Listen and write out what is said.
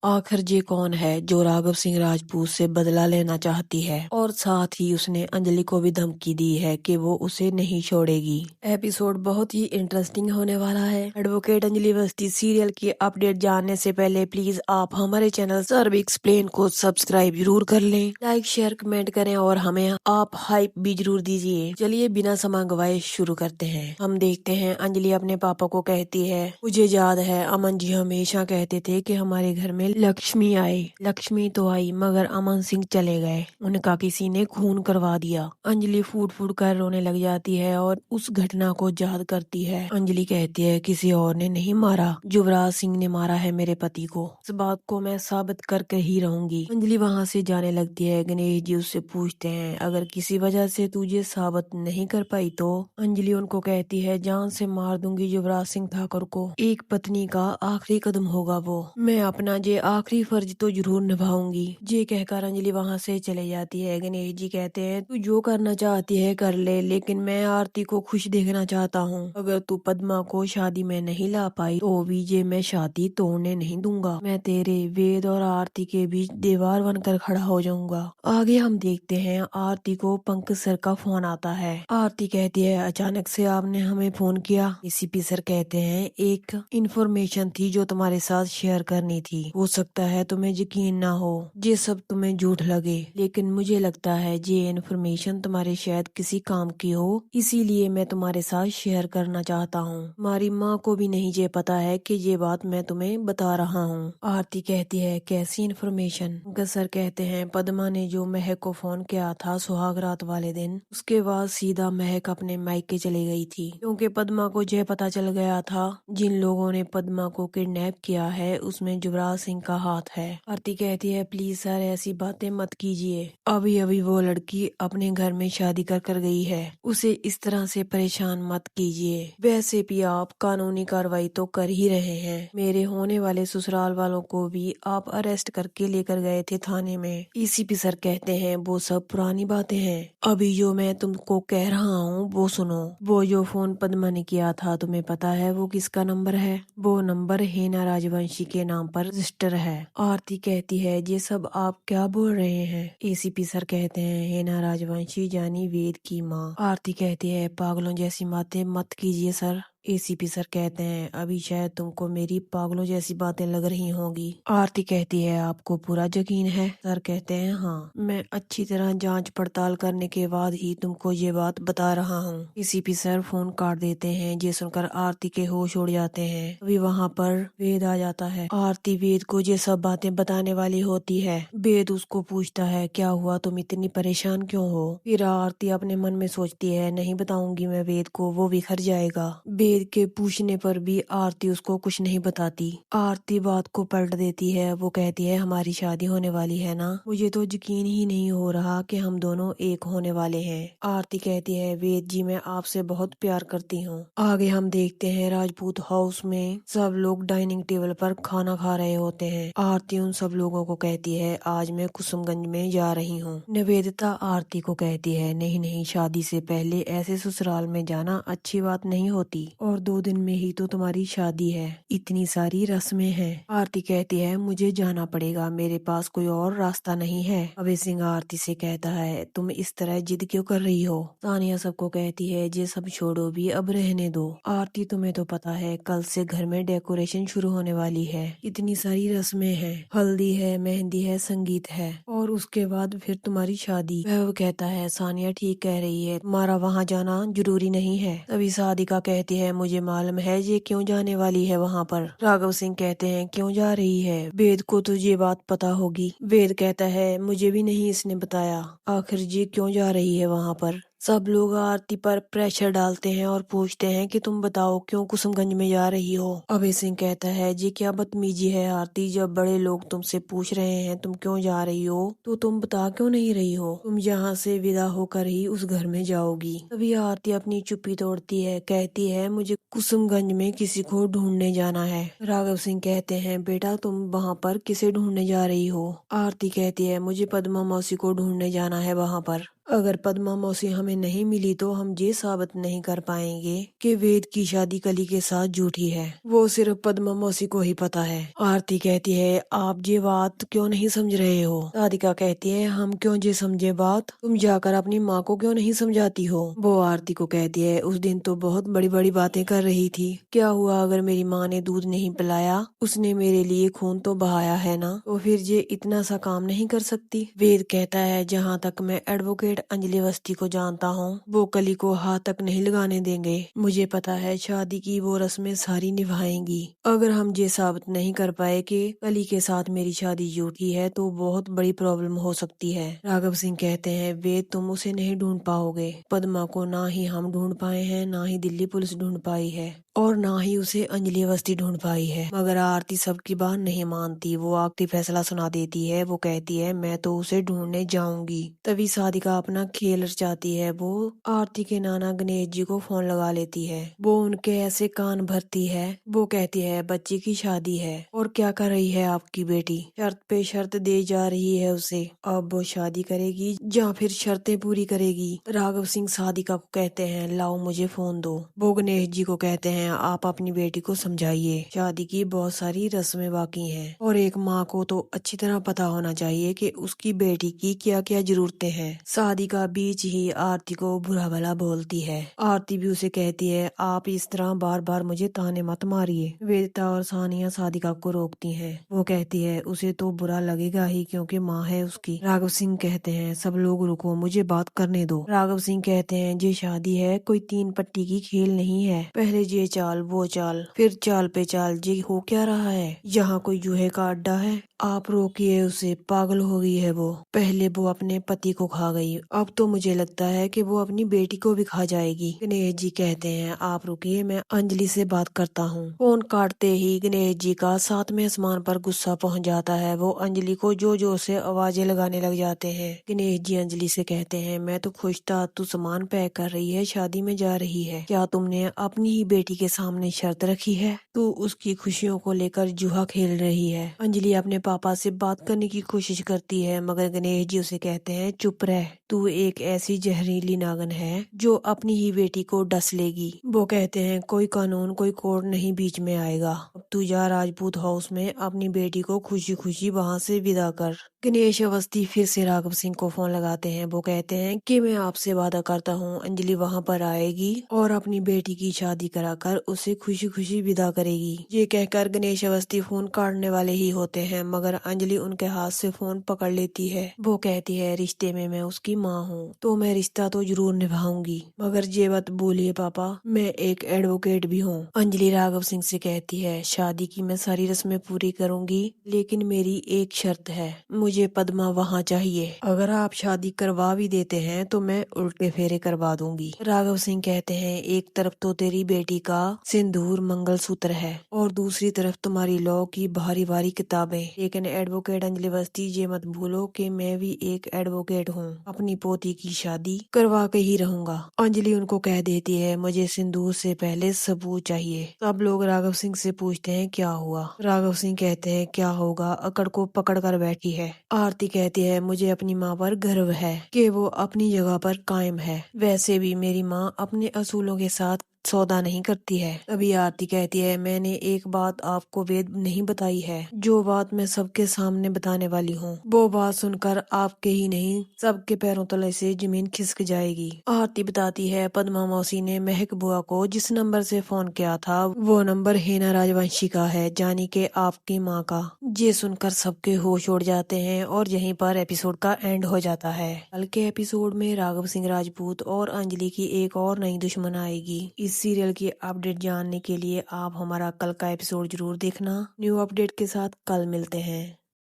आखिर ये कौन है जो राघव सिंह राजपूत से बदला लेना चाहती है और साथ ही उसने अंजलि को भी धमकी दी है कि वो उसे नहीं छोड़ेगी। एपिसोड बहुत ही इंटरेस्टिंग होने वाला है। एडवोकेट अंजलि अवस्थी सीरियल की अपडेट जानने से पहले प्लीज आप हमारे चैनल सर्व एक्सप्लेन को सब्सक्राइब जरूर कर लें, लाइक शेयर कमेंट करें और हमें आप हाइप भी जरूर दीजिए। चलिए बिना समय गवाए शुरू करते हैं। हम देखते हैं अंजलि अपने पापा को कहती है, मुझे याद है अमन जी हमेशा कहते थे कि हमारे घर में लक्ष्मी आए। लक्ष्मी तो आई मगर अमन सिंह चले गए, उनका किसी ने खून करवा दिया। अंजलि फूट फूट कर रोने लग जाती है और उस घटना को याद करती है। अंजलि कहती है, किसी और ने नहीं मारा, युवराज सिंह ने मारा है मेरे पति को। इस बात को मैं साबित करके ही रहूंगी। अंजलि वहाँ से जाने लगती है। गणेश जी उससे पूछते हैं, अगर किसी वजह से तुझे साबित नहीं कर पाई तो? अंजलि उनको कहती है, जान से मार दूंगी युवराज सिंह ठाकुर को। एक पत्नी का आखिरी कदम होगा वो, मैं अपना ये आखिरी फर्ज तो जरूर निभाऊंगी। ये कहकर अंजलि वहाँ से चले जाती है। गणेश जी कहते हैं, तू जो करना चाहती है कर ले, लेकिन मैं आरती को खुश देखना चाहता हूँ। अगर तू पद्मा को शादी में नहीं ला पाई तो भी ये मैं शादी तोड़ने नहीं दूंगा। मैं तेरे वेद और आरती के बीच दीवार बनकर खड़ा हो जाऊंगा। आगे हम देखते हैं आरती को पंकज सर का फोन आता है। आरती कहती है, अचानक से आपने हमें फोन किया? एसीपी सर कहते हैं, एक इंफॉर्मेशन थी जो तुम्हारे साथ शेयर करनी थी। हो सकता है तुम्हें यकीन ना हो, ये सब तुम्हें झूठ लगे, लेकिन मुझे लगता है ये इन्फॉर्मेशन तुम्हारे शायद किसी काम की हो, इसीलिए मैं तुम्हारे साथ शेयर करना चाहता हूँ। हमारी माँ को भी नहीं ये पता है कि ये बात मैं तुम्हें बता रहा हूँ। आरती कहती है, कैसी इन्फॉर्मेशन? सर कहते हैं, पद्मा ने जो महक को फोन किया था सुहाग रात वाले दिन, उसके बाद सीधा महक अपने मायके चली गई थी, क्योंकि पद्मा को यह पता चल गया था जिन लोगों ने पद्मा को किडनैप किया है उसमें युवराज सिंह का हाथ है। आरती कहती है, प्लीज सर ऐसी बातें मत कीजिए, अभी अभी वो लड़की अपने घर में शादी कर गई है, उसे इस तरह से परेशान मत कीजिए। वैसे भी आप कानूनी कार्रवाई तो कर ही रहे हैं, मेरे होने वाले ससुराल वालों को भी आप अरेस्ट करके लेकर गए थे थाने में। एसीपी सर कहते हैं, वो सब पुरानी बातें हैं, अभी जो मैं तुमको कह रहा हूँ वो सुनो। वो जो फोन पद्मा ने किया था तुम्हें पता है वो किसका नंबर है? वो नंबर हेना राजवंशी के नाम पर रजिस्टर है। आरती कहती है, ये सब आप क्या बोल रहे हैं? एसीपी सर कहते हैं, हेना राजवंशी यानी वेद की माँ। आरती कहती है, पागलों जैसी बातें मत कीजिए सर। एसीपी सर कहते हैं, अभी शायद तुमको मेरी पागलों जैसी बातें लग रही होंगी। आरती कहती है, आपको पूरा यकीन है? सर कहते हैं, हाँ, मैं अच्छी तरह जांच पड़ताल करने के बाद ही तुमको ये बात बता रहा हूँ। एसीपी सर फोन काट देते हैं। ये सुनकर आरती के होश उड़ जाते हैं। अभी वहाँ पर वेद आ जाता है। आरती वेद को ये सब बातें बताने वाली होती है। वेद उसको पूछता है, क्या हुआ, तुम इतनी परेशान क्यों हो? फिर आरती अपने मन में सोचती है, नहीं बताऊंगी मैं वेद को, वो बिखर जाएगा। वेद के पूछने पर भी आरती उसको कुछ नहीं बताती। आरती बात को पलट देती है। वो कहती है, हमारी शादी होने वाली है ना? मुझे तो यकीन ही नहीं हो रहा कि हम दोनों एक होने वाले हैं। आरती कहती है, वेद जी मैं आपसे बहुत प्यार करती हूँ। आगे हम देखते हैं राजपूत हाउस में सब लोग डाइनिंग टेबल पर खाना खा रहे होते हैं। आरती उन सब लोगों को कहती है, आज मैं कुसुमगंज में जा रही हूँ। निवेदिता आरती को कहती है, नहीं नहीं, शादी से पहले ऐसे ससुराल में जाना अच्छी बात नहीं होती, और 2 दिन में ही तो तुम्हारी शादी है, इतनी सारी रस्में हैं। आरती कहती है, मुझे जाना पड़ेगा, मेरे पास कोई और रास्ता नहीं है। अभय सिंह आरती से कहता है, तुम इस तरह जिद क्यों कर रही हो? तानिया सबको कहती है, ये सब छोड़ो भी, अब रहने दो। आरती तुम्हें तो पता है कल से घर में डेकोरेशन शुरू होने वाली है, इतनी सारी रस्में हैं, हल्दी है, मेहंदी है, संगीत है, और उसके बाद फिर तुम्हारी शादी। वह कहता है, सानिया ठीक कह रही है, तुम्हारा वहाँ जाना जरूरी नहीं है। तभी सादिका कहती है, मुझे मालूम है ये क्यों जाने वाली है वहाँ पर। राघव सिंह कहते हैं, क्यों जा रही है? वेद को तो ये बात पता होगी। वेद कहता है, मुझे भी नहीं इसने बताया, आखिर ये क्यों जा रही है वहाँ पर? सब लोग आरती पर प्रेशर डालते हैं और पूछते हैं कि तुम बताओ क्यों कुसुमगंज में जा रही हो। अभय सिंह कहता है, जी क्या बदतमीजी है आरती, जब बड़े लोग तुमसे पूछ रहे हैं तुम क्यों जा रही हो तो तुम बता क्यों नहीं रही हो? तुम यहाँ से विदा होकर ही उस घर में जाओगी। तभी आरती अपनी चुप्पी तोड़ती है, कहती है, मुझे कुसुमगंज में किसी को ढूंढने जाना है। राघव सिंह कहते हैं, बेटा तुम वहाँ पर किसे ढूंढने जा रही हो? आरती कहती है, मुझे पद्मा मौसी को ढूंढने जाना है वहाँ पर। अगर पद्मा मौसी हमें नहीं मिली तो हम ये साबित नहीं कर पाएंगे कि वेद की शादी कली के साथ झूठी है। वो सिर्फ पद्मा मौसी को ही पता है। आरती कहती है आप ये बात क्यों नहीं समझ रहे हो। राधिका कहती है हम क्यों ये समझे बात, तुम जाकर अपनी माँ को क्यों नहीं समझाती हो। वो आरती को कहती है उस दिन तो बहुत बड़ी बड़ी बातें कर रही थी, क्या हुआ अगर मेरी माँ ने दूध नहीं पिलाया, उसने मेरे लिए खून तो बहाया है ना, तो फिर ये इतना सा काम नहीं कर सकती। वेद कहता है जहाँ तक मैं एडवोकेट अंजलि अवस्थी को जानता हूँ वो कली को हाथ तक नहीं लगाने देंगे। मुझे पता है शादी की वो रस्में सारी निभाएंगी। अगर हम ये साबित नहीं कर पाए कि कली के साथ मेरी शादी झूठी है तो बहुत बड़ी प्रॉब्लम हो सकती है। राघव सिंह कहते हैं वेद तुम उसे नहीं ढूंढ पाओगे। पद्मा को ना ही हम ढूंढ पाए हैं, ना ही दिल्ली पुलिस ढूंढ पाई है और ना ही उसे अंजलि अवस्थी ढूंढ पाई है। मगर आरती सबकी बात नहीं मानती, वो आखिरी फैसला सुना देती है। वो कहती है मैं तो उसे ढूंढने जाऊंगी। तभी साधिका अपना खेल रचाती है। वो आरती के नाना गणेश जी को फोन लगा लेती है। वो उनके ऐसे कान भरती है। वो कहती है बच्ची की शादी है और क्या कर रही है आपकी बेटी, शर्त पे शर्त दे जा रही है उसे। अब वो शादी करेगी या फिर शर्तें पूरी करेगी। राघव सिंह साधिका को कहते हैं लाओ मुझे फोन दो। वो गणेश जी को कहते हैं आप अपनी बेटी को समझाइए, शादी की बहुत सारी रस्में बाकी हैं और एक माँ को तो अच्छी तरह पता होना चाहिए कि उसकी बेटी की क्या क्या जरूरतें हैं। साधिका बीच ही आरती को बुरा भला बोलती है। आरती भी उसे कहती है आप इस तरह बार बार मुझे ताने मत मारिए। वेदिता और सानिया साधिका को रोकती हैं। वो कहती है उसे तो बुरा लगेगा ही क्योंकि माँ है उसकी। राघव सिंह कहते हैं सब लोग रुको, मुझे बात करने दो। राघव सिंह कहते हैं ये शादी है, कोई तीन पट्टी की खेल नहीं है। पहले ये चाल वो चाल फिर चाल पे चाल, ये हो क्या रहा है, यहाँ कोई जुए का अड्डा है। आप रोकिए उसे, पागल हो गई है वो। पहले वो अपने पति को खा गई, अब तो मुझे लगता है कि वो अपनी बेटी को भी खा जाएगी। गणेश जी कहते हैं आप रुकिए, मैं अंजलि से बात करता हूँ। फोन काटते ही गणेश जी का सातवें आसमान पर गुस्सा पहुंच जाता है। वो अंजलि को जो जो से आवाजें लगाने लग जाते हैं। गणेश जी अंजलि से कहते हैं मैं तो खुश था, तू सामान पैक कर रही है, शादी में जा रही है, क्या तुमने अपनी ही बेटी के सामने शर्त रखी है, तू उसकी खुशियों को लेकर जुआ खेल रही है। अंजलि अपने पापा से बात करने की कोशिश करती है मगर गणेश जी उसे कहते हैं चुप रह, तू एक ऐसी जहरीली नागन है जो अपनी ही बेटी को डस लेगी। वो कहते हैं कोई कानून कोई कोर्ट नहीं बीच में आएगा, अब तू जा राजपूत हाउस में अपनी बेटी को खुशी खुशी वहाँ से विदा कर। गणेश अवस्थी फिर से राघव सिंह को फोन लगाते हैं। वो कहते हैं कि मैं आपसे वादा करता हूँ अंजलि वहाँ पर आएगी और अपनी बेटी की शादी कराकर उसे खुशी खुशी विदा करेगी। ये कहकर गणेश अवस्थी फोन काटने वाले ही होते हैं मगर अंजलि उनके हाथ से फोन पकड़ लेती है। वो कहती है रिश्ते में मैं उसकी माँ हूँ तो मैं रिश्ता तो जरूर निभाऊंगी, मगर ये बात बोलिए पापा मैं एक एडवोकेट भी हूँ। अंजलि राघव सिंह से कहती है शादी की मैं सारी रस्में पूरी करूंगी लेकिन मेरी एक शर्त है, मुझे पद्मा वहाँ चाहिए। अगर आप शादी करवा भी देते हैं तो मैं उल्टे फेरे करवा दूंगी। राघव सिंह कहते हैं एक तरफ तो तेरी बेटी का सिंदूर मंगलसूत्र है और दूसरी तरफ तुम्हारी लॉ की भारी भारी किताबें, लेकिन एडवोकेट अंजलि अवस्थी ये मत भूलो कि मैं भी एक एडवोकेट हूँ, अपनी पोती की शादी करवा के ही रहूंगा। अंजलि उनको कह देती है मुझे सिंदूर से पहले सबूत चाहिए। सब लोग राघव सिंह से पूछते हैं क्या हुआ। राघव सिंह कहते हैं क्या होगा, अकड़ को पकड़ कर बैठी है। आरती कहती है मुझे अपनी माँ पर गर्व है कि वो अपनी जगह पर कायम है, वैसे भी मेरी माँ अपने असूलों के साथ सौदा नहीं करती है। तभी आरती कहती है मैंने एक बात आपको वेद नहीं बताई है, जो बात मैं सबके सामने बताने वाली हूँ वो बात सुनकर आपके ही नहीं सबके पैरों तले से जमीन खिसक जाएगी। आरती बताती है पद्मा मौसी ने महक बुआ को जिस नंबर से फोन किया था वो नंबर हेना राजवंशी का है, यानी कि आपकी माँ का। ये सुनकर सबके होश उड़ जाते हैं और यहीं पर एपिसोड का एंड हो जाता है। कल के एपिसोड में राघव सिंह राजपूत और अंजलि की एक और नई दुश्मन आएगी। इस सीरियल की अपडेट जानने के लिए आप हमारा कल का एपिसोड जरूर देखना। न्यू अपडेट के साथ कल मिलते हैं।